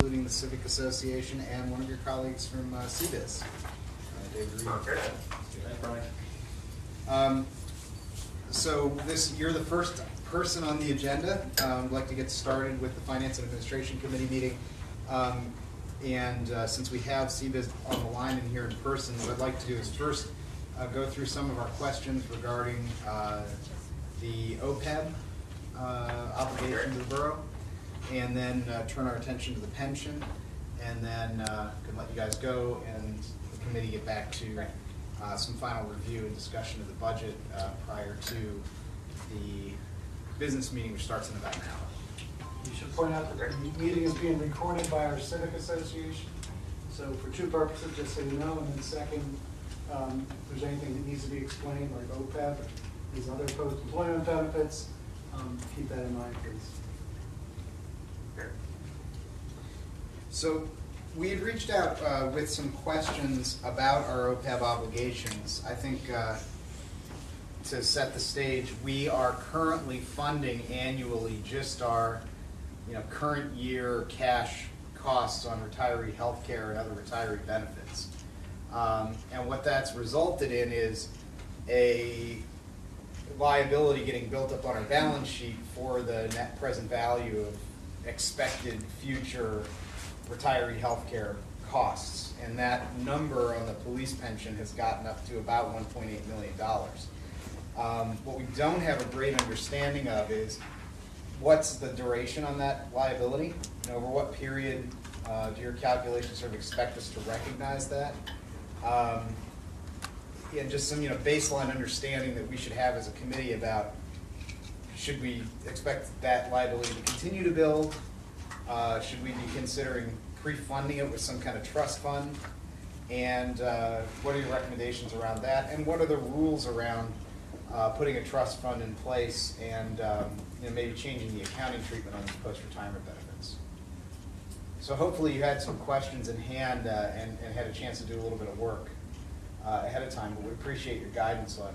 including the Civic Association and one of your colleagues from CBIZ, David Reed. Okay. Thanks, Brian. So you're the first person on the agenda. I'd like to get started with the Finance and Administration Committee meeting. Since we have CBIZ on the line and here in person, what I'd like to do is first go through some of our questions regarding the OPEB obligation to the borough, and then turn our attention to the pension, and then can let you guys go and the committee get back to some final review and discussion of the budget prior to the business meeting, which starts in about an hour. You should point out that the meeting is being recorded by our Civic Association. So for two purposes, just so you know, and then second, if there's anything that needs to be explained, like OPEB or these other post-employment benefits, keep that in mind, please. Okay. So we had reached out with some questions about our OPEB obligations. I think to set the stage, we are currently funding annually just our current year cash costs on retiree health care and other retiree benefits. And what that's resulted in is a liability getting built up on our balance sheet for the net present value of expected future retiree health care costs. And that number on the police pension has gotten up to about $1.8 million. What we don't have a great understanding of is what's the duration on that liability? Over what period do your calculations sort of expect us to recognize that? And just some baseline understanding that we should have as a committee about, should we expect that liability to continue to build? Should we be considering pre-funding it with some kind of trust fund? And what are your recommendations around that? And what are the rules around putting a trust fund in place and maybe changing the accounting treatment on these post-retirement benefits? So hopefully you had some questions in hand and had a chance to do a little bit of work ahead of time, but we appreciate your guidance on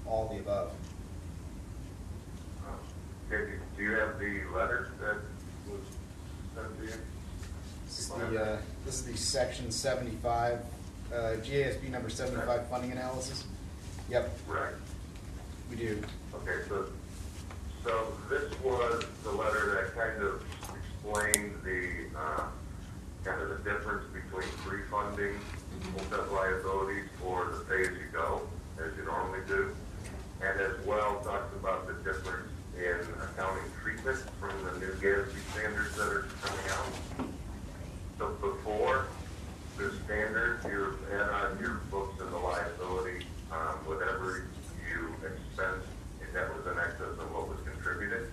all of the above. Do you have the letter that was sent to you? This is the section 75, GASB number 75 funding analysis. Yep. Right. We do. Okay, so this was the letter that kind of explained the kind of the difference between pre-funding OPEB liabilities or the pay-as-you-go, as you normally do, and as well talks about the difference in accounting treatment from the new GASB standards that are coming out. So before the standard, you add on your books and the liability, whatever you expense, if that was in excess of what was contributed.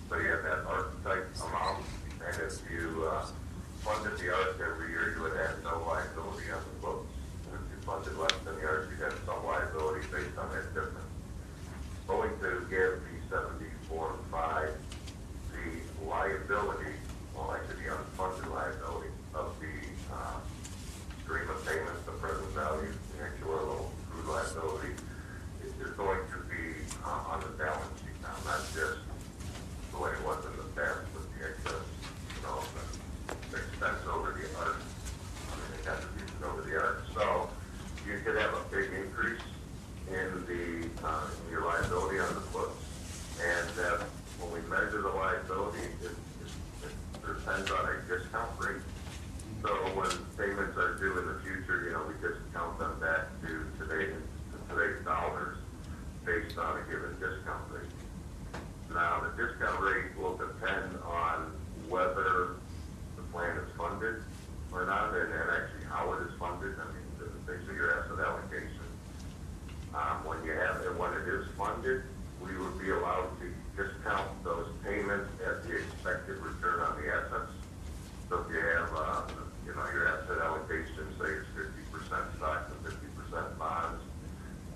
So you have that archetype amount, and if you funded the ARC every year, you would have no liability on the books. And if you funded less than the ARC, you'd have some liability based on that difference. Going to GASB 74 and 5, the liability, well actually the unfunded liability of the stream of payments, the present value, the actuarial accrued liability, is going to be on the balance sheet now, not just the way it was in the past with the excess, the expense over the ARC, the contribution over the ARC. So you could have a big increase in the your liability on the books, and when we measure the liability, it depends on a discount rate. So when payments are due in the future, we discount them back to today's dollars based on a given discount rate. Now, the discount rate will depend on whether the plan is funded or not, and actually how it is funded. I mean, basically your asset allocation. When it is funded, we would be allowed to discount those payments at the expected return on the assets. So if you have, your asset allocation, say it's 50% stocks and 50% bonds,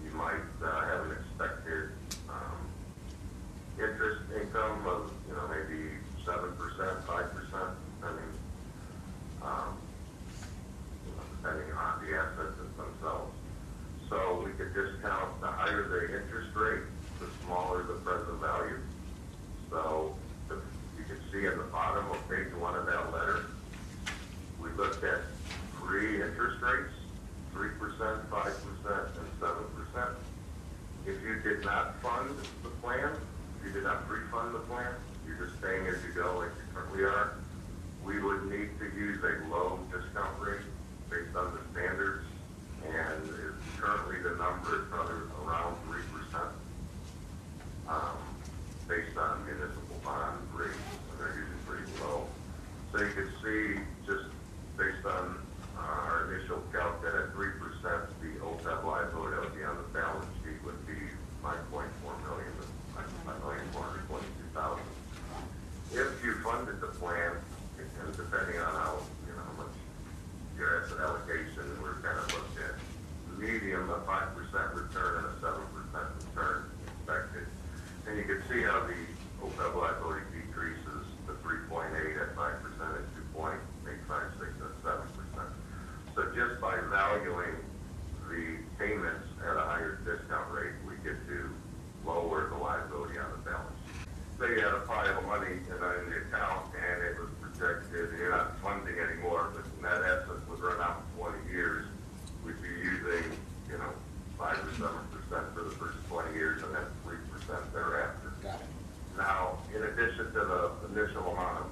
you might have an expected interest income of, interest rates, 3%, 5%, and 7%. If you did not fund the plan, if you did not pre-fund the plan, you're just staying as you go like you currently are, we would need to use a low discount rate based on the standards, and currently the number is probably around 3%, based on municipal bond rates, and they're usually pretty low. So you can see, just based on our initial calc, that at 3%, the OPEB liability that would be on the balance sheet would be 5.4 million, 5,422,000. If you funded the plan, and depending on how, how much your asset allocation, we're kind of looked at medium, a 5% return and a 7% return expected. And you can see how the OPEB liability decreases to 3.8 at 5% and 2.856 at 7%. So just by valuing the payments at a higher discount rate, we get to lower the liability on the balance sheet. Say you had a pile of money in the account and it was projected, you're not funding anymore, but net assets would run out in 20 years, we'd be using, 5 or 7% for the first 20 years and then 3% thereafter. Got it. Now, in addition to the initial amount of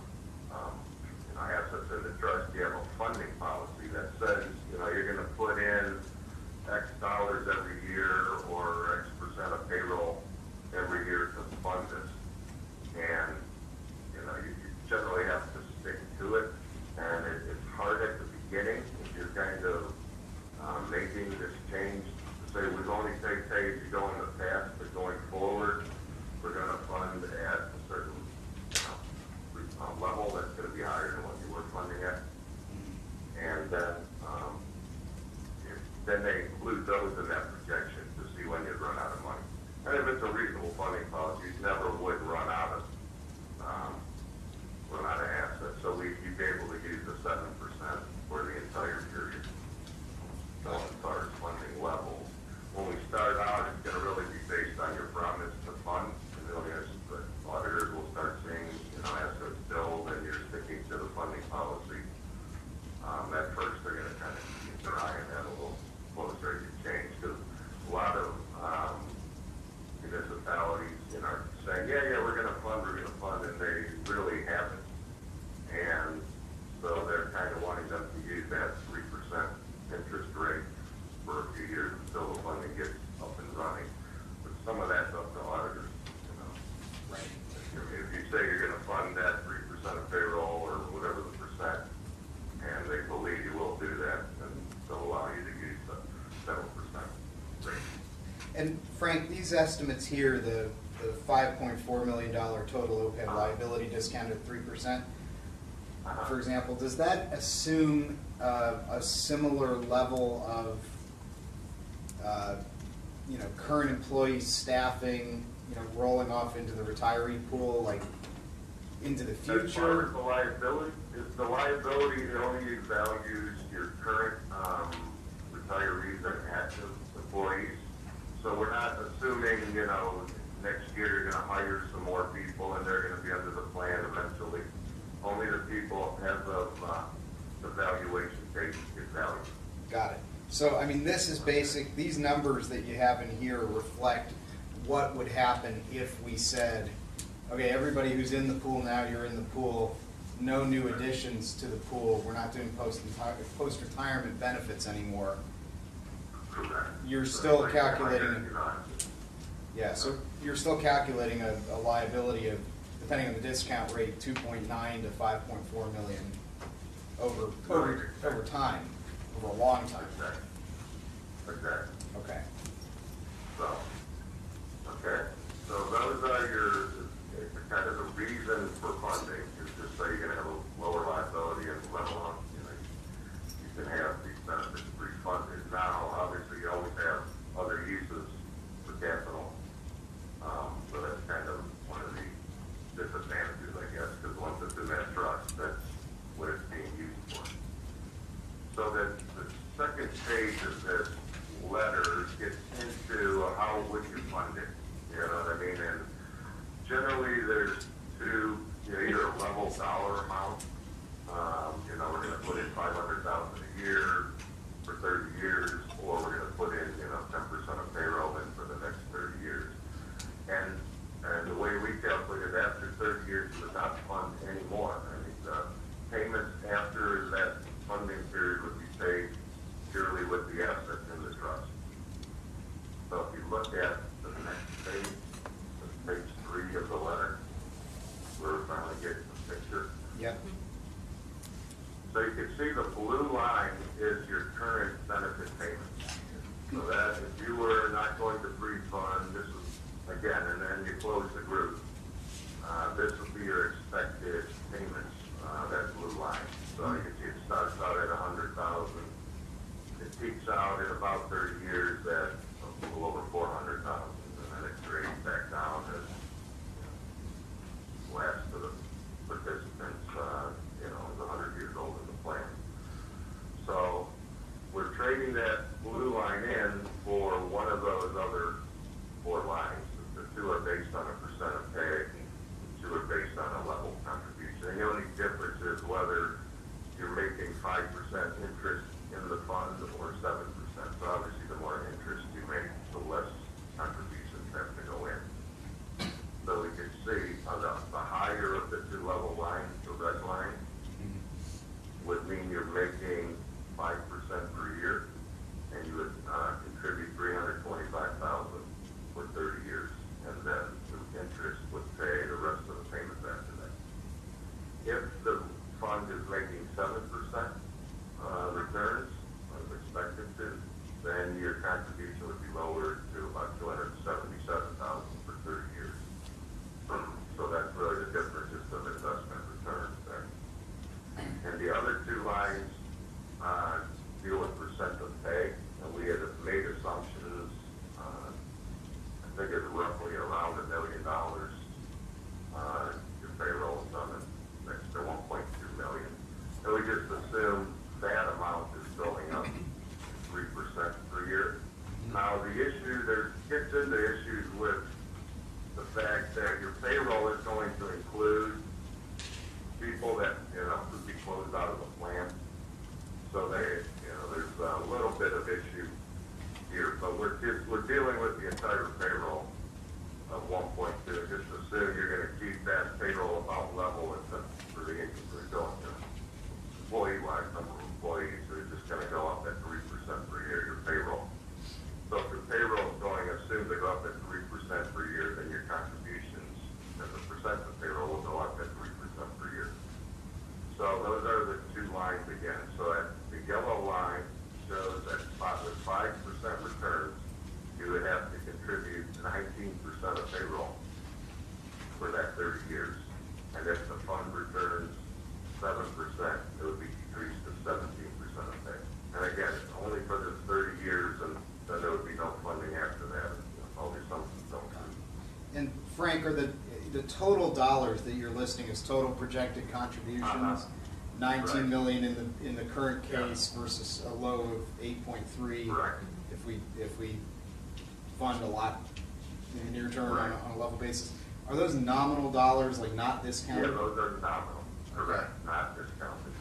assets in the trust, you have a funding policy that says, you're going to put in X dollars every year or X percent of payroll every year to fund this. And, you generally have to stick to it. And it's hard at the beginning if you're kind of making this change to say we've only paid as you go in the past, but going forward, we're going to fund at a certain level that's going to be higher than what you were funding at. And then they include those in that projection to see when you'd run out of money. And if it's a reasonable funding policy, you never would run out of assets. So you'd be able to use the 7% for the entire period. So as far as funding levels, when we start out, it's going to really be based on your promise to fund. And really, as the auditors will start seeing, assets build and you're sticking to the funding policy. At first, they're going to kind of keep their eye on that a little closer to change, because a lot of municipalities, are saying, we're going to fund, and they really haven't. And so they're kind of wanting them to use that 3% interest rate for a few years until the funding gets up and running. But some of that's up to auditors, Right. If you say you're going to fund that 3% of payroll or whatever the percent, and they believe you will do that, then they'll allow you to use the 7% rate. And Frank, these estimates here, the $5.4 million total OPEB liability discount at 3%, for example, does that assume a similar level of current employee staffing, rolling off into the retiree pool, like into the future? As far as the liability only values your current retirees and active employees. So we're not assuming, next year you're going to hire some more people and they're going to be under the plan eventually. Only the people as of the valuation date get valued. Got it. So, this is basic, these numbers that you have in here reflect what would happen if we said, okay, everybody who's in the pool now, you're in the pool, no new additions to the pool, we're not doing post-retirement benefits anymore. Correct. You're still calculating, so you're still calculating a liability of, depending on the discount rate, 2.9 to 5.4 million over time, over a long time. Exactly. Okay. So those are your kind of the reason for funding is just so you're going to have a lower liability and level up. You can have these benefits pre-funded. Now, obviously, you always have other uses for capital. So that's kind of one of the disadvantages, I guess, because once it's in that trust, that's what it's being used for. So that the second page of this letter gets into how would you fund it. You know what I mean? And generally, there's two, either a level dollar amount. We're going to put in $500,000 a year, So you can see the blue line is your current benefit payment. So that if you were not going to pre-fund, this is, again, and then you close the group, this will be your expected payments, that blue line. So you can see it starts out at 100,000. It peaks out in about 30 years at a little over 400,000, and then it grades back down as last of the participants, is 100 years old in the plan. So we're trading that blue line in for one of those other four lines. The two are based on a percent of pay, the two are based on a level contribution. And the only difference is whether you're making 5% interest in the fund or 7%. So obviously the more interest you make, the less contributions have to go in. So we can see on the higher of the two level lines, the red line, would mean you're making 5% per year, and you would contribute $325,000 for 30 years, and then the interest would pay the rest of the payments after that. If the fund is making 7% returns, as expected to, then your contribution would be lowered to about $277,000 for 30 years. So that's really the difference of investment returns there. And the other two lines deal with percent of pay, and we had made assumptions, I think it's roughly around $1 million. Your payroll is on next to 1.2 million. And we just assume that amount is going up 3% per year. Now the issue, there gets into issues with the fact that your payroll is going to include people that, could be closed out of the plan. So there's a little bit of issue here, but we're dealing with the entire payroll of 1.2. Just assume you're going to keep that payroll about level for the income we're going to. Employee-wise, number of employees, they're just going to go up at 3% per year, your payroll. So if your payroll is going, assume they go up at 3% per year, then your contributions as a percent of payroll will go up at 3% per year. So those are the two lines again. So the yellow line shows that with 5% returns, you would have to contribute 19% of payroll for that 30 years. And if the fund returns 7%, it would be decreased to 17% of pay. And again, it's only for the 30 years, and then there would be no funding after that. All these assumptions don't come. And Frank, are the total dollars that you're listing as total projected contributions, 19 right. million in the current case versus a low of 8.3. Correct. If we fund a lot in the near term right. on a level basis, are those nominal dollars, like not discounted? Yeah, those are nominal. Correct. Not discounted.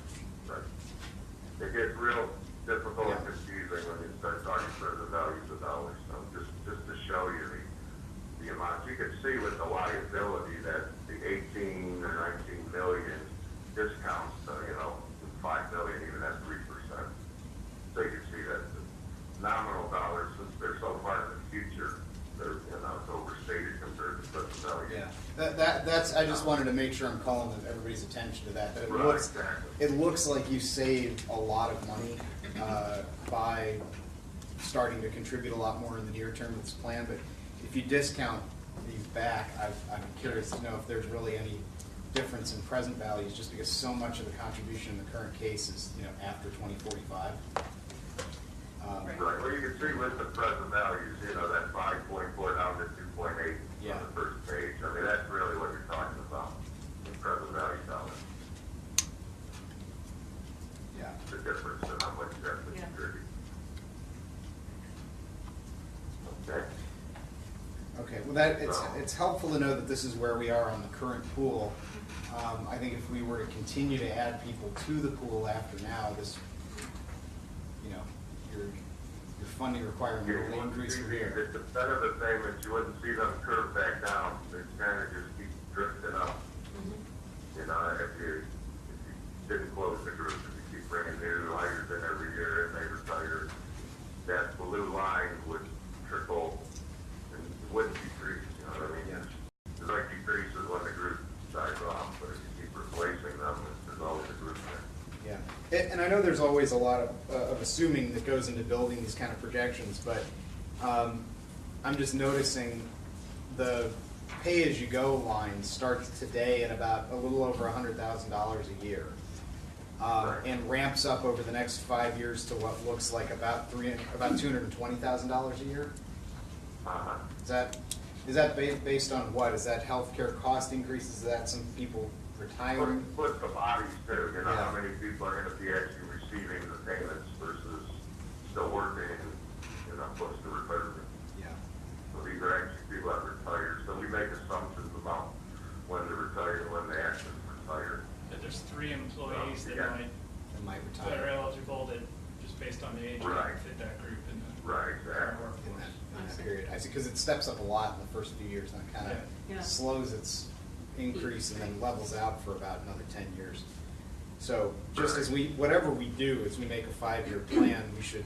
Right. It gets real difficult and confusing when you start talking about the values of dollars. So just to show you the amounts, you can see with the liability that the 18 or 19 million discounts, 5 million even at 3%. So you can see that the nominal dollars, since they're so far in the future, they're it's overstated compared to present value. Yeah, that's. I just wanted to make sure I'm calling everybody's attention to that. That it Right, looks, exactly. it looks like you saved a lot of money by starting to contribute a lot more in the near term with this plan. But if you discount these back, I'm curious to know if there's really any difference in present values, just because so much of the contribution in the current case is after 2045. Right. Well, you can see with the present values, that 5.4 down to 2.8 Yeah. on the first page. I mean, that's really what you're talking about in present value dollars. Yeah. The difference in how much you have to contribute. Okay. Okay. Well, it's helpful to know that this is where we are on the current pool. I think if we were to continue to add people to the pool after now, this, your funding requirement will increase from here. The percent of the payments, you wouldn't see them curve back down. They kind of just keep drifting up. If you didn't close the group, if you keep bringing new hires in every year and they retire, that blue line would trickle and it wouldn't decrease. You know what I mean? Yeah. It like decreases when the group dies off, but if you keep replacing them, there's always a group there. Yeah. And I know there's always a lot of assuming that goes into building these kind of projections, but I'm just noticing the pay-as-you-go line starts today at about a little over $100,000 a year, and ramps up over the next 5 years to what looks like about $220,000 a year. Is that based on what? Is that healthcare cost increases? Is that some people retiring? Split the bodies too, you know, Yeah. how many people are gonna be actually receiving the payments versus still working and, you know, close to retirement. Yeah. So these are actually people that retired, so we make assumptions about when they retire and when they actually retire. That there's 3 employees that Yeah. Might that are retire eligible that just based on the age Right. might fit that group in the Right, current exactly. in workforce. that period. I see, because it steps up a lot in the first few years, and it kind of Yeah. slows its increase and then levels out for about another 10 years. So just as whatever we do, as we make a 5-year plan, we should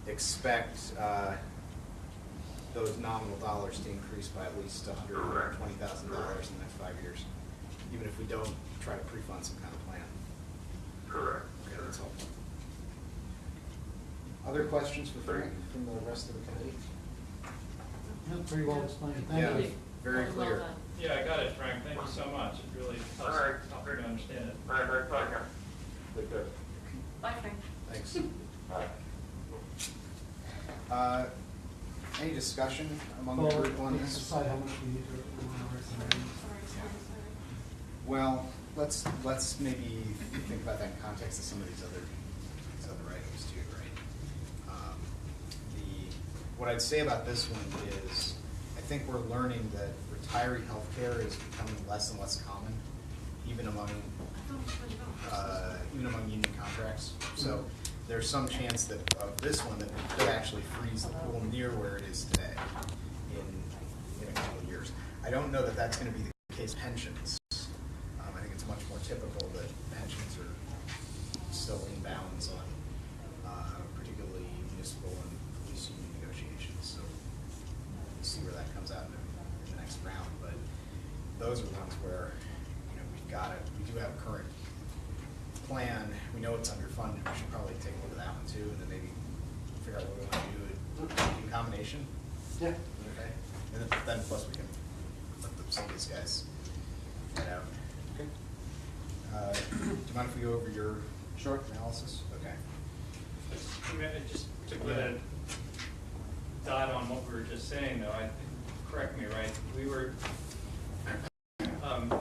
expect those nominal dollars to increase by at least $120,000 in the next 5 years, even if we don't try to pre-fund some kind of plan. Correct. Okay, that's helpful. Other questions for Frank from the rest of the committee? Yeah, pretty well explained, Yeah, thank you. very Well clear. done. Yeah, I got it, Frank. Thank you so much. It really helps, All right. helps me to understand it. All right, that's fine, yeah. Take care. Bye, Frank. Thanks. Bye. Any discussion among the Well, group on let's this? decide how much we need to recommend. Well, let's maybe think about that in context of some of these other items too, right? What I'd say about this one is, I think we're learning that retiree healthcare is becoming less and less common, even among union contracts. So there's some chance that of this one that we could actually freeze the pool near where it is today in a couple of years. I don't know that that's going to be the case with pensions. I think it's much more typical that pensions are still in bounds on particularly municipal and police union negotiations. So we'll see where that comes out in the next round. But those are the ones where we do have a current plan. We know it's underfunded. We should probably take a look at that one too, and then maybe figure out what we want to do in combination. Yeah. Okay. And then plus we can let some of these guys get out. Okay. Do you mind if we go over your short analysis? Okay. Just to put a dot on what we were just saying, though, correct me, right? We were, the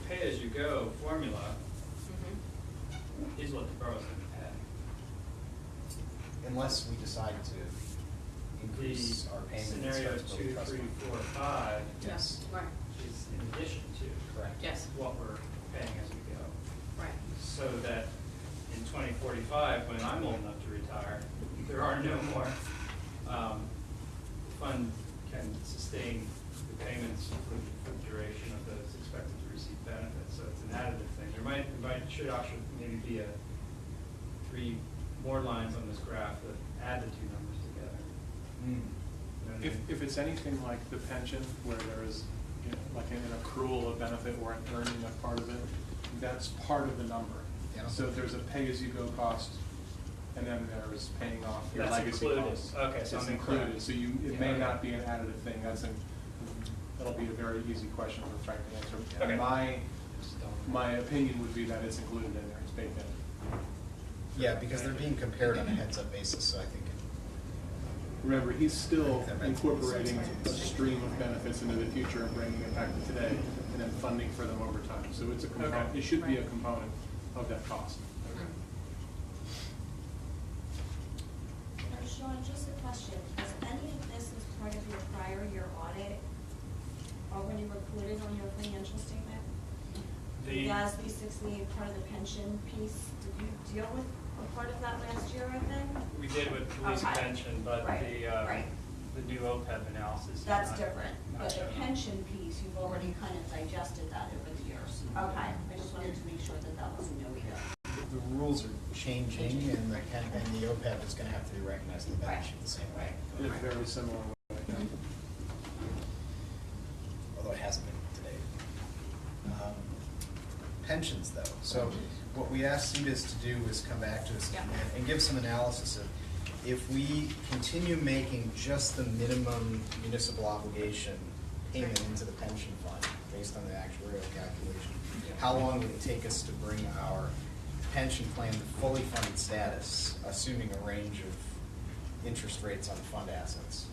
pay-as-you-go formula is what the borough's going to pay. Unless we decide to increase our payments. Scenario and start to 2, build trust 3, fund. 4, 5 Yes. Right, is in addition to Correct. yes, what we're paying as we go. right. So that in 2045, when I'm old enough to retire, there are no more, the fund can sustain the payments for the duration of those expected to receive benefits. So it's an additive thing. Should actually maybe be 3 more lines on this graph that add the 2 numbers together. Mm. You know what I mean? If it's anything like the pension, where there is, like an accrual of benefit or an earning of part of it, that's part of the number. Yeah. So there's a pay-as-you-go cost, and then there's paying off your That's legacy included. costs. Okay, so It's I'm included, incorrect. so it Yeah, may okay. not be an additive thing. That'll be a very easy question for Frank to answer. Okay. My opinion would be that it's included in there, it's baked in. Yeah, because they're being compared on a heads-up basis, so I think. Remember, he's still That makes incorporating sense. a stream of benefits into the future and bringing it back to today, and then funding for them over time. So it's a component, Okay. it should be a Right. component of that cost. Sean, just a question. Was any of this as part of your prior year audit already recorded on your financial statement? The GASB 68, part of the pension piece, did you deal with a part of that last year, I think? We did with police Okay. pension, but Right, right. the new OPEB analysis. is That's not- different. not But the shown. pension piece, you've already kind of digested that over the years. Okay, I just wanted to make sure that that was a no here. The rules are changing, and the OPEB is going to have to be recognized in the balance sheet the same way. In a very similar way. Although it hasn't been today. Pensions, though. So what we asked CBIZ to do is come back to us Yeah. and give some analysis of, if we continue making just the minimum municipal obligation payment into the pension fund based on the actuarial calculation, how long would it take us to bring our pension plan to fully funded status, assuming a range of interest rates on fund assets?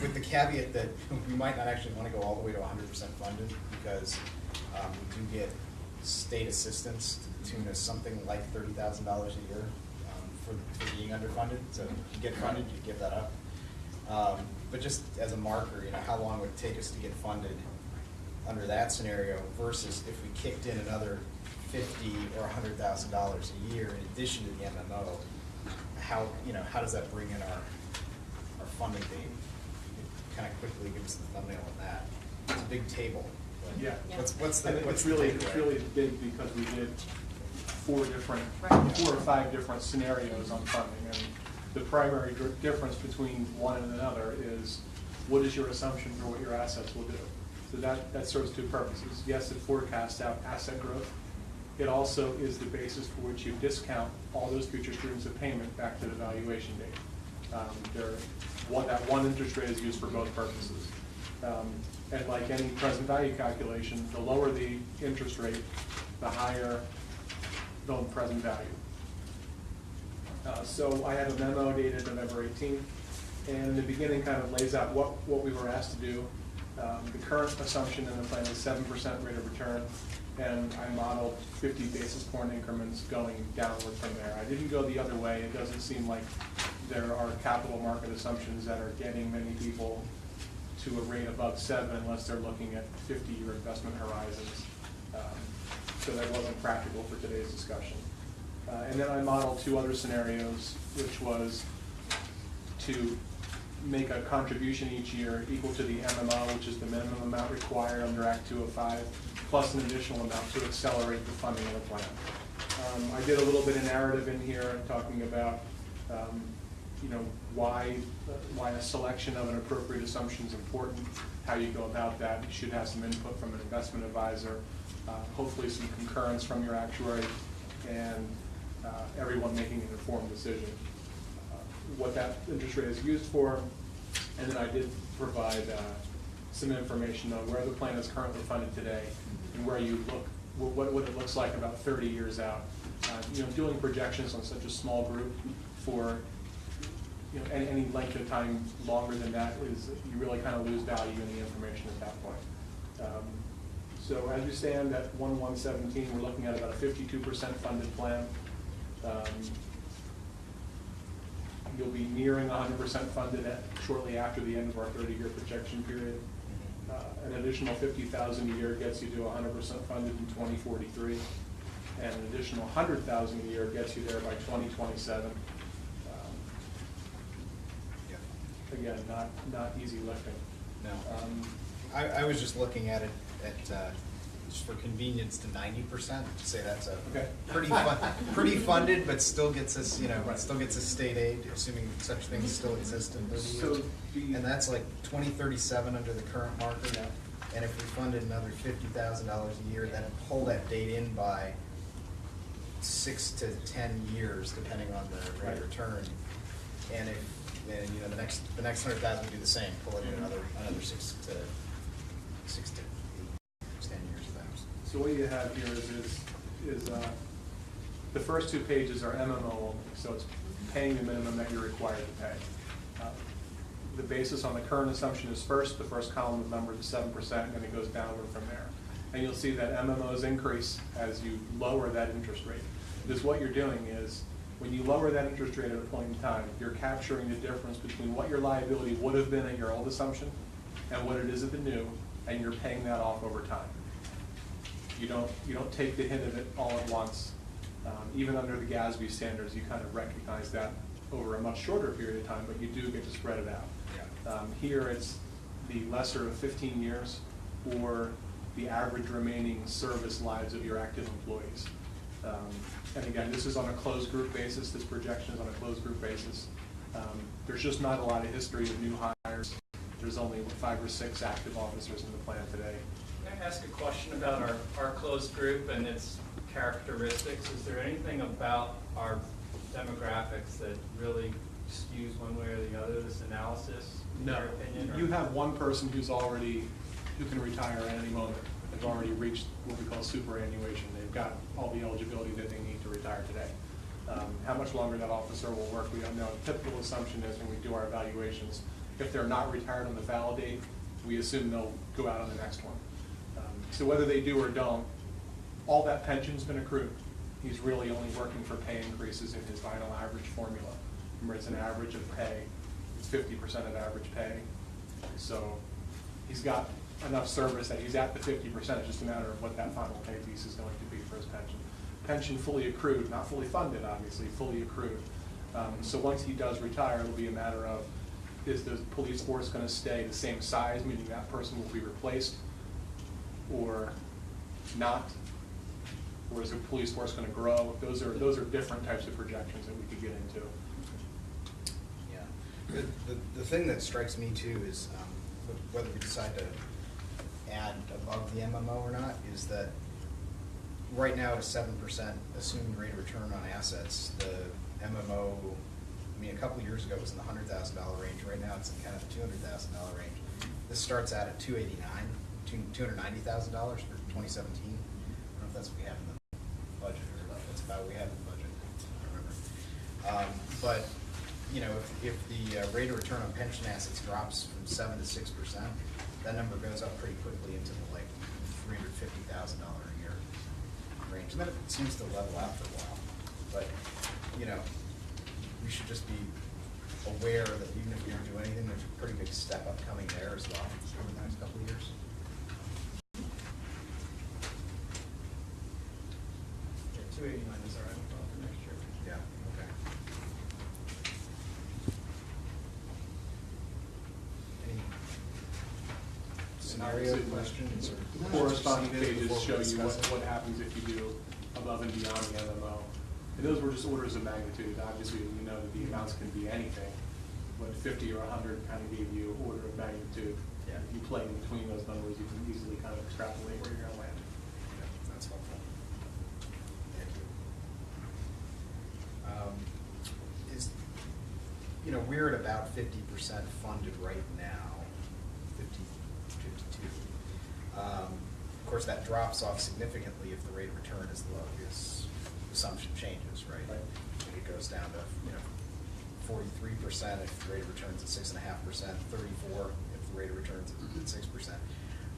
With the caveat that we might not actually want to go all the way to 100% funded, because we do get state assistance to the tune of something like $30,000 a year for being underfunded. So if you get funded, you give that up. But just as a marker, how long would it take us to get funded under that scenario versus if we kicked in another $50,000 or $100,000 a year in addition to the MMO? How does that bring in our funding date? Kind of quickly give us the thumbnail on that. It's a big table. But Yeah. What's And the it's really takeaway? big because we did four Right. or five different scenarios on funding. And the primary difference between one and another is, what is your assumption for what your assets will do? So that serves two purposes. Yes, it forecasts out asset growth. It also is the basis for which you discount all those future streams of payment back to the valuation date. That one interest rate is used for both purposes. And like any present value calculation, the lower the interest rate, the higher the present value. So I have a memo dated November 18th, and in the beginning kind of lays out what we were asked to do. The current assumption in the plan is 7% rate of return, and I modeled 50 basis point increments going downward from there. I didn't go the other way. It doesn't seem like there are capital market assumptions that are getting many people to a rate above 7 unless they're looking at 50-year investment horizons. So that wasn't practical for today's discussion. And then I modeled two other scenarios, which was to make a contribution each year equal to the MMO, which is the minimum amount required under Act 205, plus an additional amount to accelerate the funding of the plan. I did a little bit of narrative in here talking about why a selection of an appropriate assumption is important, how you go about that. You should have some input from an investment advisor, hopefully some concurrence from your actuary, and everyone making an informed decision. What that interest rate is used for, and then I did provide some information on where the plan is currently funded today and where you look, what it looks like about 30 years out. Doing projections on such a small group for any length of time longer than that is, you really kind of lose value in the information at that point. So as we stand at 1/1/17, we're looking at about a 52% funded plan. You'll be nearing 100% funded shortly after the end of our 30-year projection period. An additional $50,000 a year gets you to 100% funded in 2043, and an additional $100,000 a year gets you there by 2027. Again, not easy lifting. No. I was just looking at it just for convenience to 90%, to say that's a Okay. pretty funded, but still gets us, Right. still gets us state aid, assuming such things still exist in 30 So years. And that's like 2037 under the current marker. Yeah. And if we funded another $50,000 a year, that'd pull that date in by 6 to 10 years, depending on the rate of Right. return. And if the next 100,000 would do the same, pull it in another 6 to 10 years of that. So what you have here is the first two pages are MMO only, so it's paying the minimum that you're required to pay. The basis on the current assumption is first, the first column of numbers is 7%, and then it goes downward from there. And you'll see that MMOs increase as you lower that interest rate. Because what you're doing is, when you lower that interest rate at a point in time, you're capturing the difference between what your liability would have been at your old assumption and what it is at the new, and you're paying that off over time. You don't take the hit of it all at once. Even under the GASB standards, you kind of recognize that over a much shorter period of time, but you do get to spread it out. Yeah. Here it's the lesser of 15 years or the average remaining service lives of your active employees. And again, this is on a closed group basis. This projection is on a closed group basis. There's just not a lot of history of new hires. There's only 5 or 6 active officers in the plan today. I ask a question about our closed group and its characteristics? Is there anything about our demographics that really skews one way or the other, this analysis, in No, your opinion? or- you have one person who can retire at any moment. They've already reached what we call superannuation. They've got all the eligibility that they need to retire today. How much longer that officer will work, we don't know. The typical assumption is when we do our evaluations, if they're not retired on the validate, we assume they'll go out on the next one. So whether they do or don't, all that pension's been accrued. He's really only working for pay increases in his final average formula. Remember, it's an average of pay. It's 50% of average pay. So he's got enough service that he's at the 50%. It's just a matter of what that final pay piece is going to be for his pension. Pension fully accrued, not fully funded, obviously, fully accrued. So once he does retire, it'll be a matter of, is the police force going to stay the same size, meaning that person will be replaced, or not? Or is the police force going to grow? Those are different types of projections that we could get into. Yeah. The thing that strikes me too is whether we decide to add above the MMO or not, is that right now at a 7% assumed rate of return on assets, the MMO, I mean, a couple of years ago it was in the $100,000 range. Right now it's in kind of the $200,000 range. This starts out at $290,000 for 2017. I don't know if that's what we have in the budget, or that's about what we have in the budget. I don't remember. But you know, if the rate of return on pension assets drops from 7 to 6%, that number goes up pretty quickly into the like $350,000 a year range, and then it seems to level out for a while. But you know, we should just be aware that even if we don't do anything, there's a pretty big step up coming there as well over the next couple of years. Yeah, 289 is our MMO for next year. Yeah. Okay. Any scenario questions? The corresponding pages show you what happens if you do above and beyond the MMO. And those were just orders of magnitude. Obviously, we know that the amounts can be anything, but 50 or 100 kind of gave you order of magnitude. Yeah. If you play in between those numbers, you can easily kind of extrapolate where you're going to land. Yeah, that's helpful. Thank you. You know, we're at about 50% funded right now, 52. Of course, that drops off significantly if the rate of return is low. His assumption changes, right? Right. It goes down to 43% if the rate of return is at 6.5%, 34% if the rate of return is at 6%.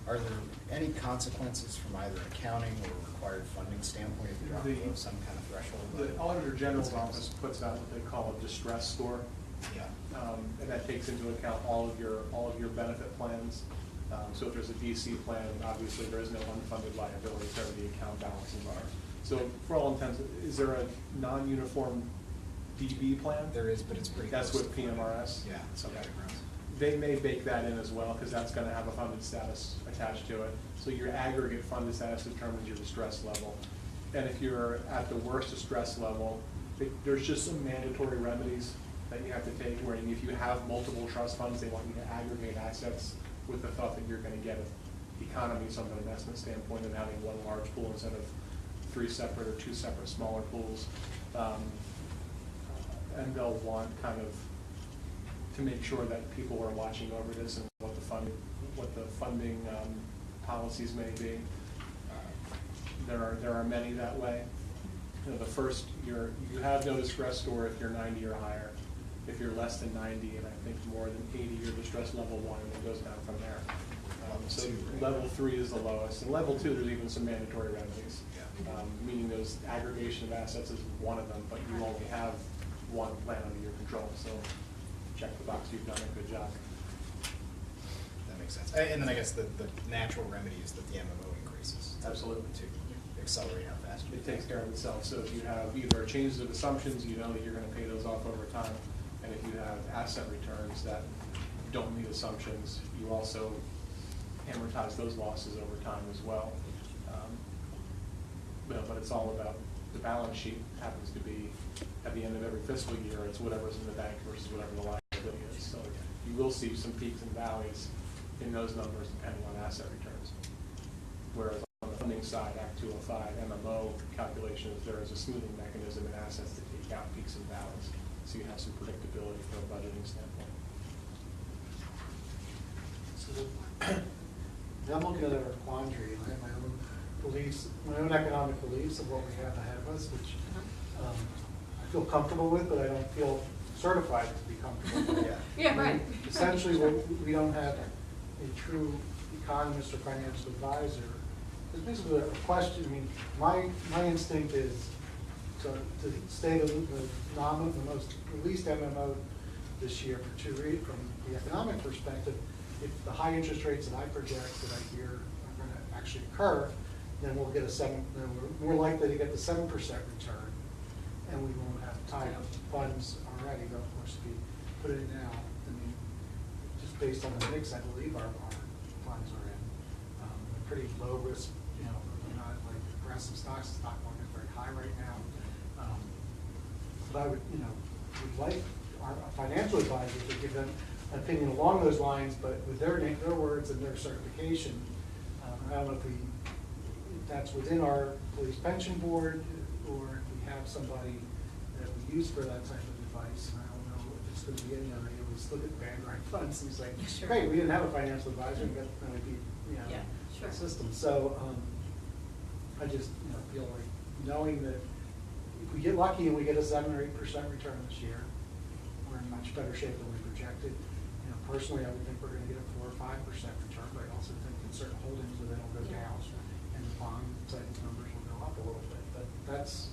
Are there any consequences from either an accounting or required funding standpoint if you drop below some kind of threshold? The Auditor General's office puts out what they call a distress score. Yeah. And that takes into account all of your benefit plans. So if there's a DC plan, obviously there is no unfunded liability, whatever the account balances are. So for all intents, is there a non-uniform DB plan? There is, but it's pretty That's close with to funded. PMRS? Yeah, it's okay. They may bake that in as well, because that's going to have a funded status attached to it. So your aggregate funded status determines your distress level. And if you're at the worst distress level, there's just some mandatory remedies that you have to take, where if you have multiple trust funds, they want you to aggregate assets with the thought that you're going to get economies from an investment standpoint and having one large pool instead of 3 separate or 2 separate smaller pools. And they'll want kind of to make sure that people are watching over this and what the funding policies may be. There are many that way. You know, the first, you have no distress score if you're 90 or higher. If you're less than 90, and I think more than 80, you're distress level 1, and it goes down from there. So level 3 is the lowest. And level 2, there's even some mandatory remedies, meaning those aggregation of assets is one of them, but you only have one plan under your control. So check the box, you've done a good job. That makes sense. And then I guess the natural remedy is that the MMO increases. Absolutely. To accelerate how fast you It takes care of itself. So if you have either changes of assumptions, you know that you're going to pay those off over time. And if you have asset returns that don't meet assumptions, you also amortize those losses over time as well. But it's all about the balance sheet. Happens to be at the end of every fiscal year, it's whatever's in the bank versus whatever the liability is. So you will see some peaks and valleys in those numbers depending on asset returns. whereas on the funding side, Act 205, MMO calculations, there is a smoothing mechanism in assets to take out peaks and valleys, so you have some predictability from a budgeting standpoint. So I'm looking at our quandary, and I have my own beliefs, my own economic beliefs of what we have ahead of us, which I feel comfortable with, but I don't feel certified to be comfortable with. Yeah, right. Essentially, we don't have a true economist or financial advisor. It's basically a question. I mean, my instinct is to stay the least MMO this year for from the economic perspective. If the high interest rates that I project that I hear are going to actually occur, then we'll get then we're more likely to get the 7% return, and we won't have tied up funds already. But of course, if we put it in now, I mean, just based on the mix, I believe our funds are in pretty low risk. You know, we're not like aggressive stocks. The stock market is very high right now. But I would, would like our financial advisors to give them an opinion along those lines, but with their words and their certification. I don't know if that's within our police pension board, or if we have somebody that we use for that type of advice. And I don't know if it's going to be any other. You always look at Vanguard funds and say, Sure. great, we didn't have a financial advisor, we got Yeah, sure. the system. So I just feel like knowing that if we get lucky and we get a 7 or 8% return this year, we're in much better shape than we projected. Personally, I would think we're going to get a 4 or 5% return, but I also think in certain holdings where they don't go down, and the bond side numbers will go up a little bit. But that's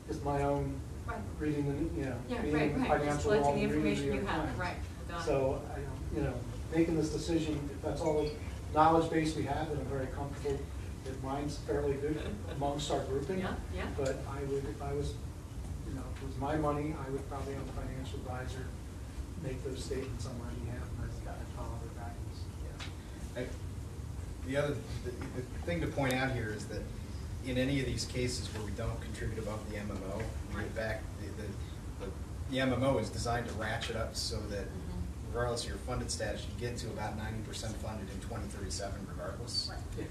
just my own reading the financial Just world, collecting the reading information you York have, Times. right. Got it. So making this decision, if that's all the knowledge base we have, then I'm very comfortable that mine's fairly good amongst our grouping. Yeah, yeah. But I would, if I was, if it was my money, I would probably have a financial advisor make those statements on my behalf, and I'd follow their guidance. The thing to point out here is that in any of these cases where we don't contribute above the MMO, we get back, the MMO is designed to ratchet up so that regardless of your funded status, you get to about 90% funded in 2037 regardless. Right.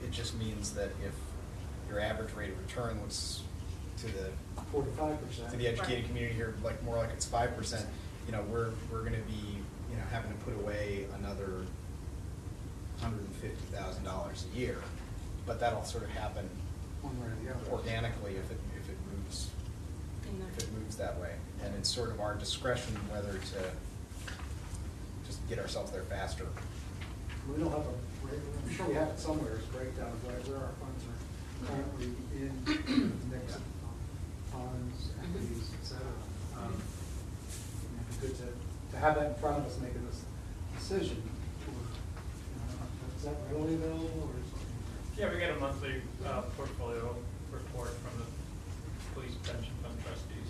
It just means that if your average rate of return looks to the 4 to 5%. to the educated community here, like more like it's 5%, we're going to be, having to put away another $150,000 a year, but that'll sort of happen One way or the other. organically if it moves that way, and it's sort of our discretion whether to just get ourselves there faster. We don't have I'm sure we have it somewhere, it's a breakdown of where our funds are currently in mix of funds, equities, et cetera. It'd be good to have that in front of us making this decision. Is that readily available, or is it? Yeah, we get a monthly portfolio report from the police pension fund trustees.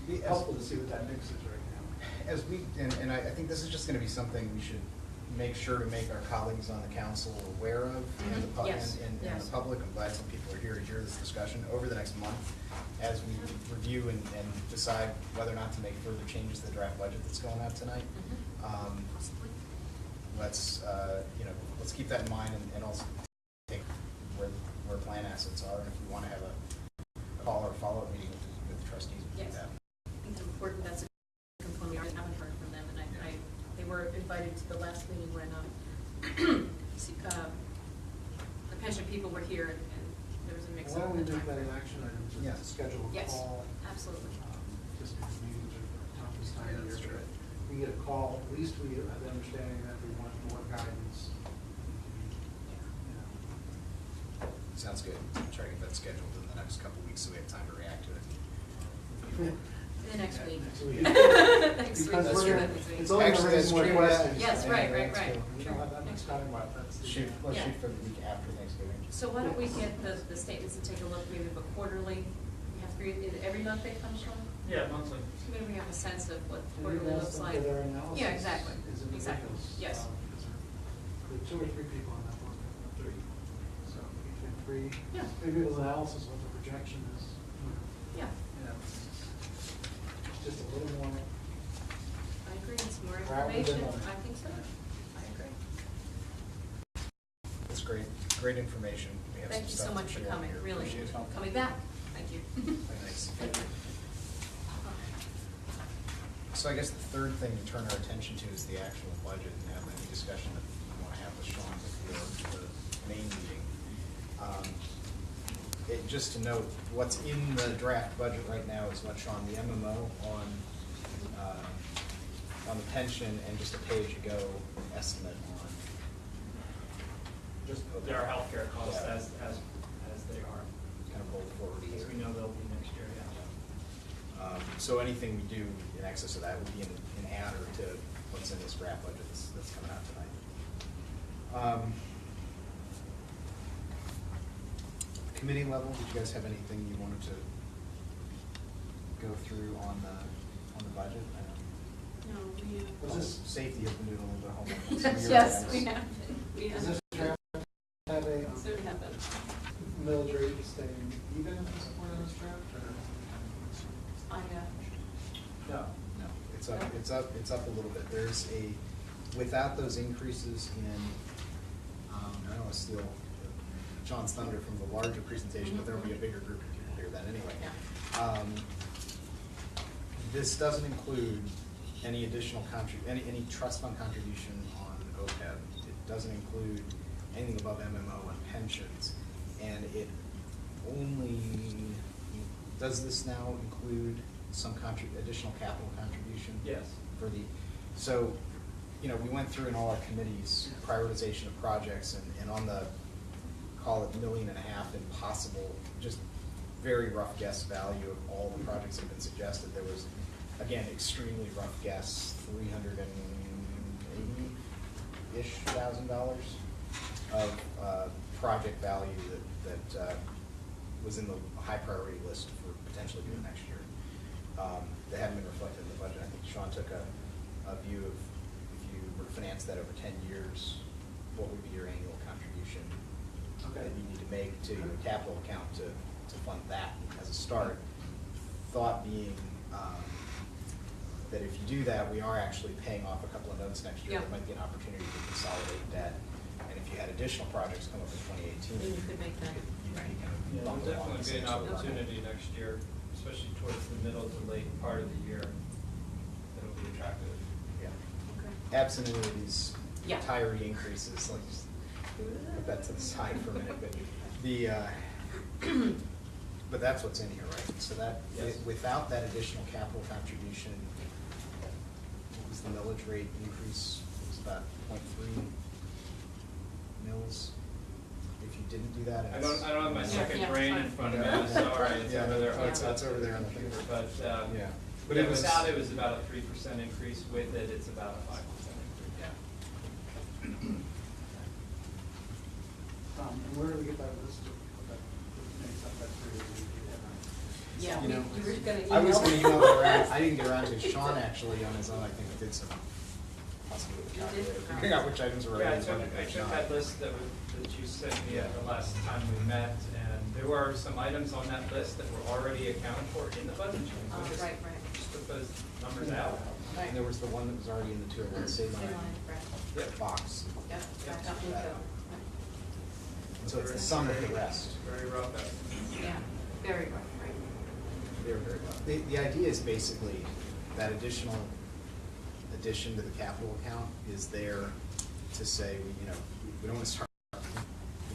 It'd be helpful to see what that mix is right now. As and I think this is just going to be something we should make sure to make our colleagues on the council aware of, and the Yes. and Yes. the public. I'm glad some people are here to hear this discussion over the next month as we review and decide whether or not to make further changes to the draft budget that's going out tonight. Let's keep that in mind, and also think where plan assets are, and if we want to have a call or follow-up meeting with the trustees, we can do Yes. that. I think it's important. That's a component. I haven't heard from them, and they were invited to the last meeting when the pension people were here, and there was a mix. Why don't we of make that an action item, just Yeah. to schedule a Yes, call? absolutely. Just because meetings are tough this time Yeah, of that's year. true. We get a call, at least we have the understanding that we want more guidance. Sounds good. I'll try to get that scheduled in the next couple of weeks so we have time to react to it. The next week. Next week. Next week. Because That's we're true. gonna- it's only Actually, gonna raise that's more true, questions. Yes, right, right, right. We don't have that much time left, that's the. Let's Yeah. shoot for the week after Thanksgiving. So why don't we get the statements and take a look, maybe but quarterly? We have three, every month they come, Sean? Yeah, monthly. So maybe we have a sense of what And quarterly we've asked looks them like. for their analysis Yeah, exactly, is exactly, individuals, yes. because there are 2 or 3 people on that board, three. So between three Yeah. people's analysis, what the projection is. Yeah, Just a little more. I agree, it's more Rather than information, others. I think so, I agree. great, great information. We have Thank some you so stuff much to for chew on coming, here. really, Appreciate it. coming back. Thank you. Very nice. So I guess the third thing to turn our attention to is the actual budget and have any discussion that we want to have with Sean before the main meeting. Just to note, what's in the draft budget right now is what's on the MMO on the pension and just a pay-as-you-go estimate on just There are healthcare costs Yeah. as they are, kind of roll forward. as we know they'll be next year, yeah. So anything we do in excess of that would be an adder to what's in this draft budget that's coming out tonight. Committee level, did you guys have anything you wanted to go through on the budget? I know No, Was this, safety has been doing a little bit of homework. on some of your Yes, items. we have. We does have. this draft have a Soon happen. millage rate staying even at this point in this draft, or? No, it's up a little bit. There's without those increases in, I don't want to steal John's thunder from the larger presentation, but there'll be a bigger group of people here then anyway. Yeah. This doesn't include any additional any trust fund contribution on OPEB. It doesn't include anything above MMO and pensions. And it only, does this now include some additional capital contribution? Yes. So, we went through in all our committees prioritization of projects and on the, call it $1.5 million in possible, just very rough guess value of all the projects that have been suggested. There was, again, extremely rough guess, $380-ish thousand of project value that was in the high priority list for potentially doing next year. That haven't been reflected in the budget. I think Sean took a view of if you were to finance that over 10 years, what would be your annual contribution that you need to make to your capital account to fund that as a start. Thought being that if you do that, we are actually paying off a couple of notes next year. Yeah. There might be an opportunity to consolidate debt. And if you had additional projects come up in 2018, Then you could make that. you'd Right. be kind of Yeah, bumped there'll along definitely be the an same sort of opportunity next year, especially towards the middle to late part of the year. It'll be attractive. Yeah. Okay. Absent any of these Yeah. retiree increases, like just put that to the side for a minute, but but that's what's in here, right? So that, Yes. without that additional capital contribution, what was the millage rate increase? It was about 0.3 mils. If you didn't do that, I it's. don't have my second yeah, brain fine. in front of me, I'm sorry, it's Yeah, over there. it's over there on the computer, thing. But, Yeah. but But it was- without it was about a 3% increase, with it, it's about a 5% increase. Yeah. And where do we get that list of, that makes up that three? Yeah, You know, you were gonna I was email. gonna email that around. I didn't get around to it. Sean actually on his own, I think, did some possibly with the You did? calculator, figuring out which items were. Yeah, in the budget, I which took not. that list that you sent me at the last time we met, and there were some items on that list that were already accounted for in the budget. So Oh, just- right. Just put those numbers out. Right. And there was the one that was already in the 201 state Same line line, right. Yep. box. Yeah, Yeah. got me That. too. And so it's the sum of the rest. Very rough estimate. Yeah, very rough, right. They're very well. The idea is basically that additional addition to the capital account is there to say, we don't want to start.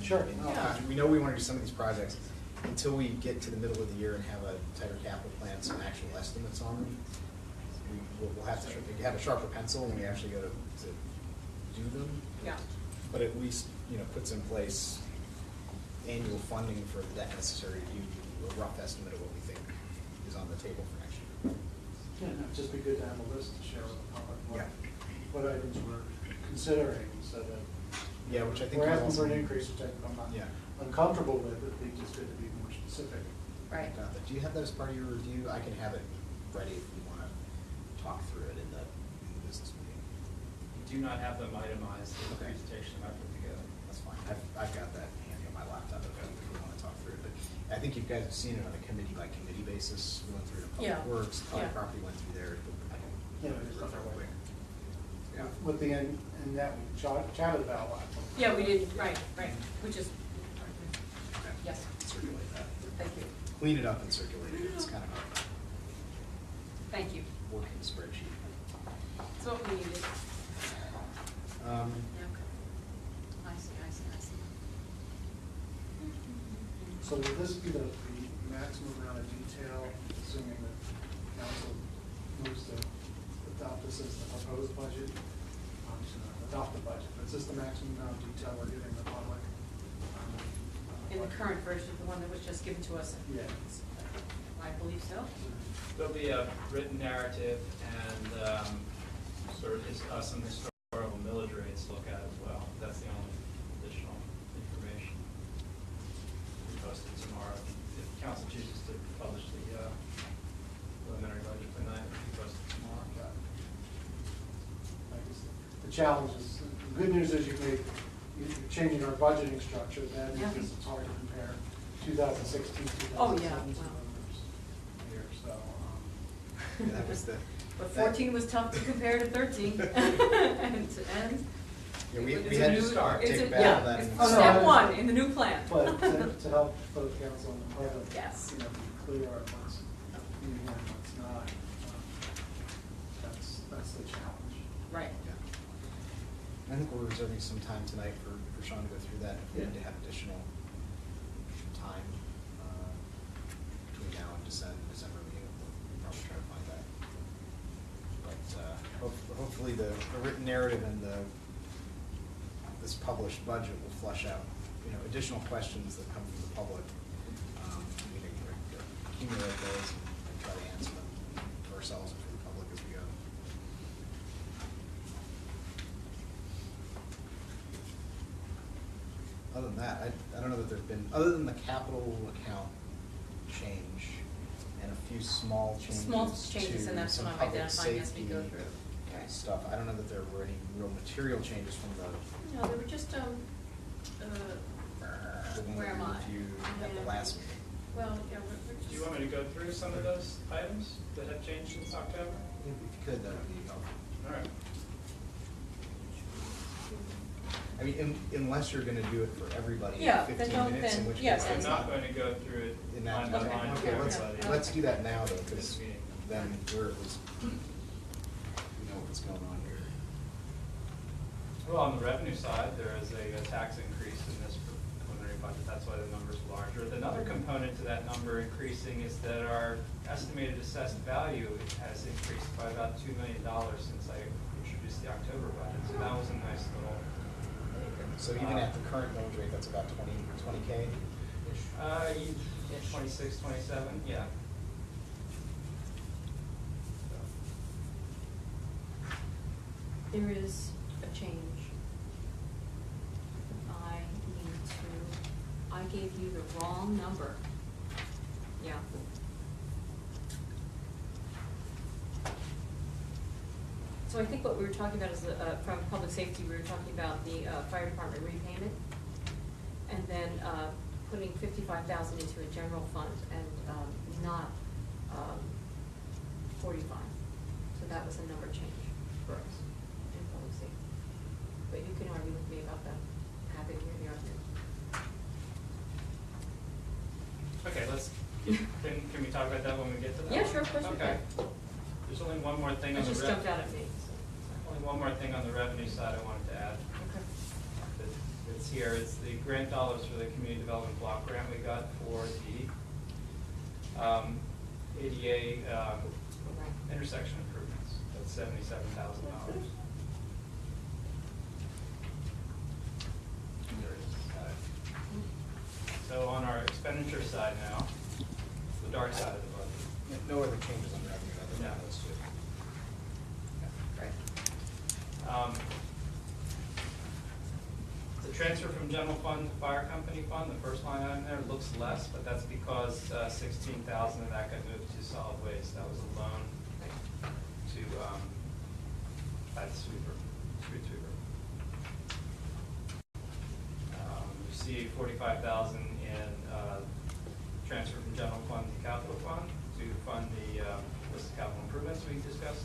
Sure. Yeah. We know we want to do some of these projects until we get to the middle of the year and have a tighter capital plan, some actual estimates on them. We'll have to have a sharper pencil when we actually go to do them. Yeah. But at least, puts in place annual funding for the debt necessary to do a rough estimate of what we think is on the table for next year. Yeah, it'd just be good to have a list to share with the public, Yeah. what items we're considering, so that. Yeah, which I think. We're we asking for an also- increase, which I'm not Yeah. uncomfortable with, it'd be just good to be more specific. Right. Got that. Do you have that as part of your review? I can have it ready if you want to talk through it in the business meeting. You do not have them itemized in the Okay. presentation I put together. That's fine. I've got that handy on my laptop if we want to talk through it. But I think you guys have seen it on a committee by committee basis. We went through the Yeah. public works, public Yeah. property went through there. I can Yeah, go just through it that real way. quick. with the end, and that we chatted about a lot. Yeah, we did, right, which is, yes, Circulate that. thank you, Clean it up and circulate it. It's kind of thank you. a working spreadsheet. That's what we needed. Um, I see. So would this be the maximum amount of detail, assuming that council moves to adopt this as the proposed budget? Obviously not adopt the budget, but is this the maximum amount of detail we're giving the public? In the current version, the one that was just given to us, Yeah. I believe so. There'll be a written narrative and sort of some historical millage rates to look at as well. That's the only additional information. We post it tomorrow. If council chooses to publish the preliminary budget tonight, we post it tomorrow. Like I said, the challenge is, the good news is you're changing our budgeting structure. Bad Yeah. news is it's hard to compare 2016, 2017 Oh, yeah, wow. numbers here, so. yeah, that was the. But that- 14 was tough to compare to 13. And to end. Yeah, we It's a had to new- start, it's take a- a battle yeah, then. it's Oh, no, step I- one in the new plan. But to help both council and the public, Yes. you know, be clear on what's in here and what's not, that's the challenge. Right. Yeah. I think we're reserving some time tonight for Sean to go through that. If we need to have additional time between now and December meeting, we'll probably try to find that. But hopefully the written narrative and this published budget will flesh out, you know, additional questions that come from the public. We can accumulate those and try to answer them to ourselves and for the public as we go. Other than that, I don't know that there've been, other than the capital account change and a few small changes Small changes, to and that's some what I'm public identifying as we go safety through. Okay. stuff. I don't know that there were any real material changes from the No, they were just, one where that am we I? reviewed at the Yeah. last meeting. well, yeah, we're just. Do you want me to go through some of those items that have changed since October? If you could, that would be helpful. All right. I mean, unless you're gonna do it for everybody Yeah, in then 15 don't- minutes, in then- which yeah, case I'm it's not not. going to go through it In that, line by line for okay, everybody. let's do that now though, because This meeting. then we're at least, we know what's going on here. Well, on the revenue side, there is a tax increase in this preliminary budget. That's why the number's larger. Another component to that number increasing is that our estimated assessed value has increased by about $2 million since I introduced the October budget. So that was a nice little. So even at the current millage rate, that's about 20K? Yeah, 26, 27, yeah. There is a change. I gave you the wrong number. Yeah. So I think what we were talking about is, from public safety, we were talking about the fire department repayment, and then putting 55,000 into a general fund and not 45. So that was a number change for us in public safety. But you can argue with me about that. Happy to hear the argument. Okay, can we talk about that when we get to that? Yeah, sure, of course we Okay. can. There's only one more thing It on the just jumped out at me. Only one more thing on the revenue side I wanted to add. Okay. It's here, it's the grant dollars for the community development block grant we got for the ADA intersection improvements. That's $77,000. So on our expenditure side now, the dark side of the budget. No other changes on revenue other than Yeah. those two. The transfer from general fund to fire company fund, the first line item there looks less, but that's because 16,000 of that got moved to solid waste. That was a loan to street sweeper. You see 45,000 in transfer from general fund to capital fund to fund the list of capital improvements we discussed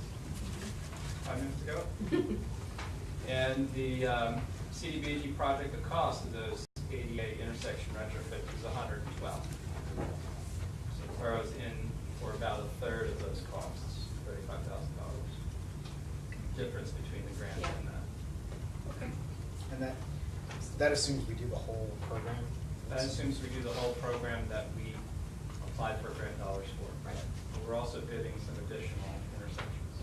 5 minutes ago. And the CDBG project, the cost of those ADA intersection retrofits is $112. So the borough's in for about a third of those costs, $35,000. Difference between the grant and that. Okay. And that assumes we do the whole program? That assumes we do the whole program that we applied for grant dollars for. Right. But we're also bidding some additional intersections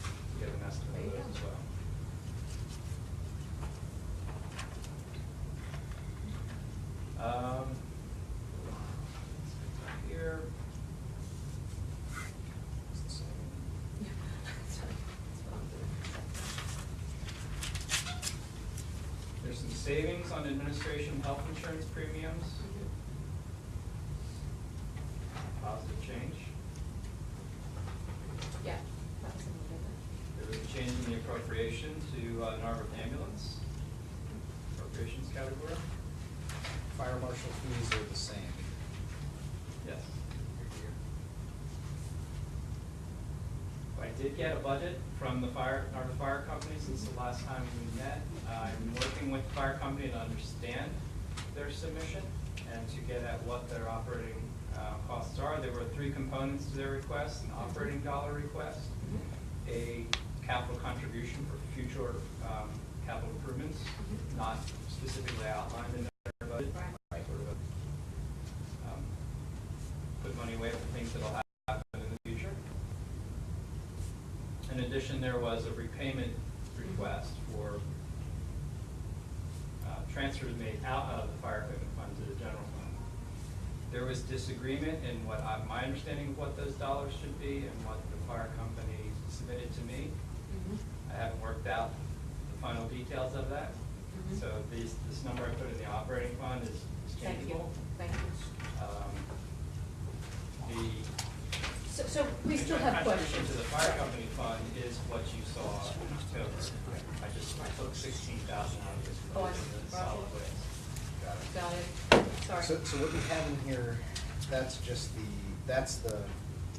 to get an estimate of those as well. Let's get down here. Yeah. Sorry. That's what I'm doing. There's some savings on administration health insurance premiums. Positive change. Yeah. That's a little bit. There was a change in the appropriation to Narberth ambulance appropriations category. Fire marshal fees are the same. Yes. I did get a budget from the Narberth Fire Company since the last time we met. I'm working with the fire company to understand their submission and to get at what their operating costs are. There were 3 components to their request: an operating dollar request, a capital contribution for future capital improvements, not specifically outlined in their budget. Right. Sort of put money away for things that will happen in the future. In addition, there was a repayment request for transfers made out of the fire equipment fund to the general fund. There was disagreement in what my understanding of what those dollars should be and what the fire company submitted to me. I haven't worked out the final details of that. So this number I put in the operating fund is Thank you. changeable. Thank you. So we still have Contribution questions. to the fire company fund is what you saw in October. I took 16,000 out of this Oh, I budget see. in solid waste. Got it. Sorry. So what we have in here, that's the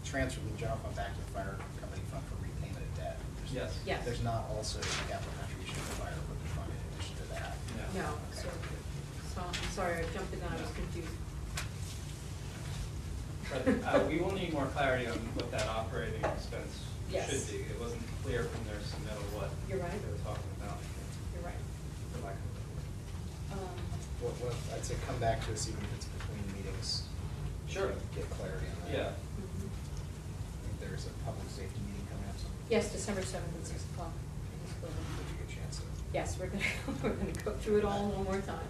transfer from the general fund back to the fire company fund for repayment of debt. Yes. Yes. There's not also a capital contribution to the fire equipment fund in addition to that. No, Okay. so I'm sorry, I jumped the gun, I was confused. But we will need more clarity on what that operating expense Yes. should be. It wasn't clear from their submittal what You're right. they were talking about. You're right. For lack of a better word. What, I'd say come back to us even if it's between meetings. Sure. So get clarity on that. Yeah. Mhm. I think there's a public safety meeting coming up soon. Yes, December 7th at 6 o'clock. in this building. Did you get a chance to? Yes, we're gonna, we're gonna go through it all one more time.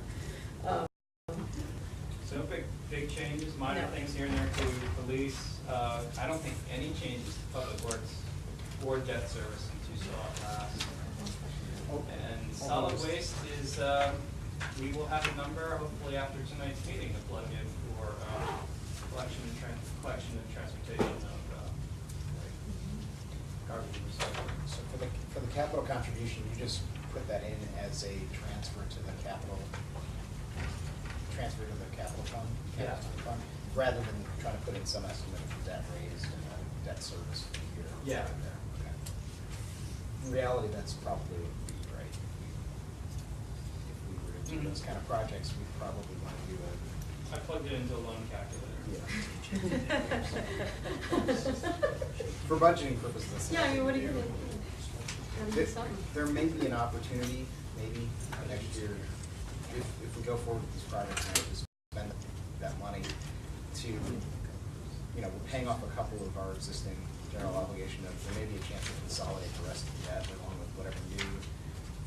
So no big changes, minor No. things here and there to police. I don't think any changes to public works or debt service since you saw it last. And solid waste is, we will have a number hopefully after tonight's meeting to plug in for collection and transportation of garbage and recycling. So for the capital contribution, you just put that in as a transfer to the capital fund? Yeah. Capital fund, rather than trying to put in some estimate of debt raised and debt service for the year. Yeah. Okay. In reality, that's probably what would be right. If we were to do those kind of projects, we'd probably want to do I plugged it into a loan calculator. for budgeting purposes. Yeah, I mean, what are you gonna, gotta do something. There may be an opportunity, maybe next year, if we go forward with these projects and we spend that money to, we're paying off a couple of our existing general obligation notes. There may be a chance to consolidate the rest of the debt along with whatever new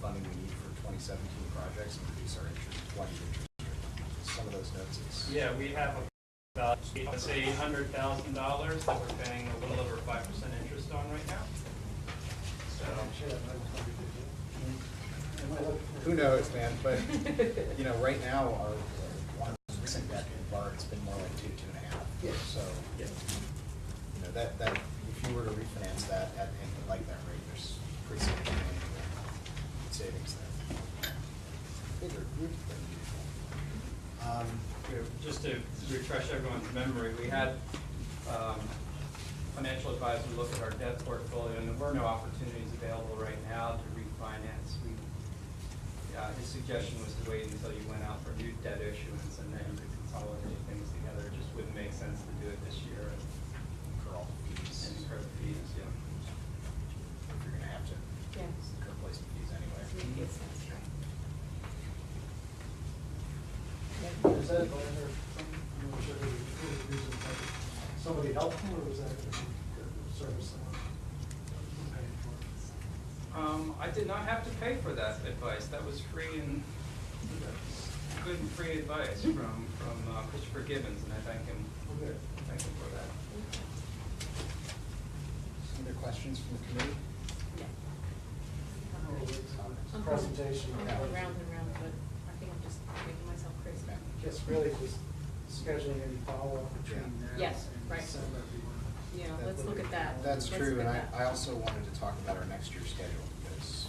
funding we need for 2017 projects and reduce our blended interest rate. Some of those notes is. Yeah, we have about, let's say, $800,000 that we're paying a little over 5% interest on right now. So, Who knows, man, but, right now, our recent debt bar, it's been more like 2 to 2.5. Yeah. So, that, if you were to refinance that at anything like that rate, there's pretty significant savings there. Bigger group than usual. just to refresh everyone's memory, we had financial advisor look at our debt portfolio, and there were no opportunities available right now to finance, his suggestion was to wait until you went out for new debt issuance and then you could consolidate things together. It just wouldn't make sense to do it this year and For all the fees. incur the fees, yeah. If you're gonna have to Yeah. incur placement fees anyway. Makes sense, right? Is that, I'm not sure who the reason, like, somebody helped them, or was that a service someone paid for? I did not have to pay for that advice. That was free and good and free advice from Christopher Gibbons, and I thank him for that. Any other questions from the committee? Yeah. Presentation. I'm going round and round, but I think I'm just making myself crazy. Just really just scheduling any follow-up between now Yes, and right. December. if you want. Yeah, let's look at that. That's Let's true, look and at that. I also wanted to talk about our next year's schedule, because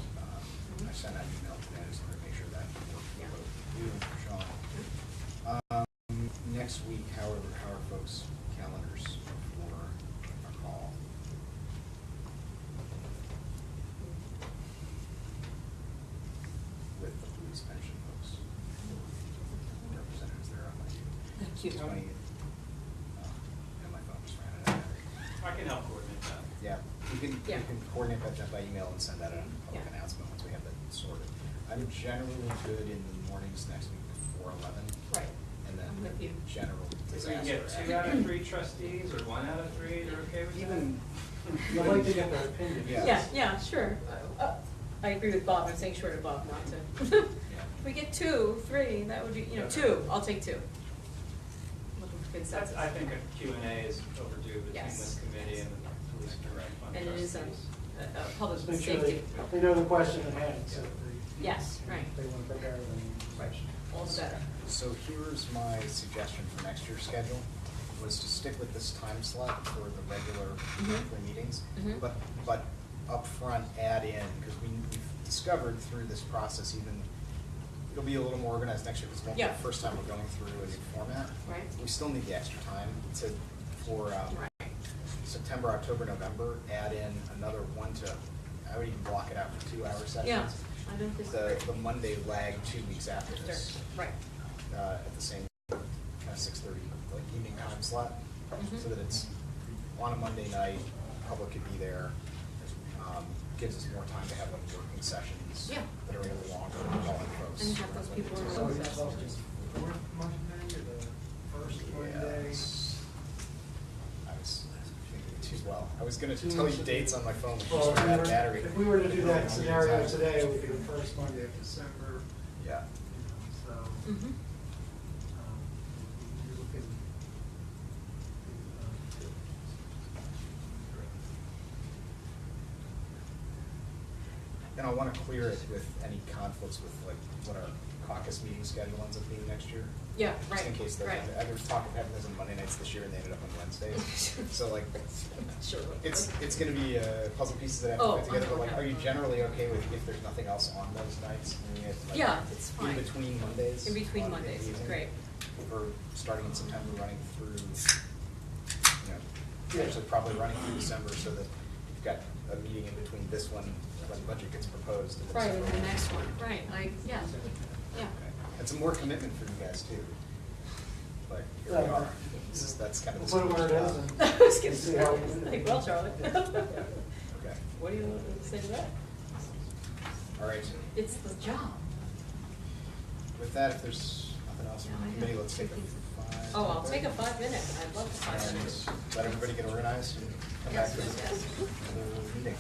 I sent out an email today, I just wanted to make sure that worked for Yeah. both you and for Sean. Next week, how are folks' calendars for our call? With the police pension folks, representatives there on my. Thank you. 20, and my phone just ran out of battery. I can help coordinate that. Yeah, you can coordinate that by email and send out a public Yeah. announcement once we have that sorted. I'm generally good in the mornings next week before 11, Right. and then I'm with you. general So you disaster. get 2 out of 3 trustees, or 1 out of 3, you're okay with that? Even, I'd like to get their opinion. Yeah. Yeah, sure. I agree with Bob, I'm saying short of Bob not to. If we get 2, 3, that would be, 2, I'll take 2. Looking for consensus. I think a Q&A is overdue between Yes. this committee and the police fund And it is a trustees. public Just make sure safety. they know the question at hand, so they. Yes, right. They want to prepare them. Right. All the better. so here's my suggestion for next year's schedule, was to stick with this time slot for the regular monthly meetings, Mhm. but upfront add in, because we've discovered through this process, even, it'll be a little more organized next year, because it won't be Yeah. the first time we're going through a new format. Right. We still need the extra time for Right. September, October, November, add in another 1 to, I would even block it out for 2-hour sessions. Yeah, I don't disagree. The Monday lag 2 weeks after this, Right. at the same kind of 6:30, like evening time slot, Mhm. so that it's on a Monday night, public could be there. Gives us more time to have like working sessions Yeah. that are a little longer, calling folks. And have those people in So recess. it's also just the fourth Monday or the first Monday? Yes. I was thinking too well. I was gonna Two tell you months. dates on my phone, which Well, just if we ran out were- of battery. If we were to do that scenario today, it would be the first Monday of December, Yeah. so. Mhm. You're looking. And I wanna clear it with any conflicts with like what our caucus meeting schedule ends up being next year. Yeah, right, Just in case right. there was talk of having those on Monday nights this year and they ended up on Wednesdays. So like, Sure. it's gonna be puzzle pieces that I have to Oh, put together, but like, okay. are you generally okay with if there's nothing else on those nights? Doing it, like, Yeah, it's fine. In between Mondays? In between on Mondays, the evening? great. For starting in September, running through, Yeah. actually probably running through December, so that you've got a meeting in between this one, when the budget gets proposed. And Right, and December. the next one, right, yeah. Okay. It's more commitment for you guys too. But here we Yeah. are. That's kind of the. We'll put it where it is and. I was gonna see how we say, do. like, well, Charlotte. Okay, What do you say to that? all right. It's the job. With that, if there's nothing else from Yeah, I the committee, have let's take a two things. 5. Oh, I'll take a 5-minute, I'd love the 5 minutes. And let everybody get organized and come Yes, back to yes, yes. the meeting.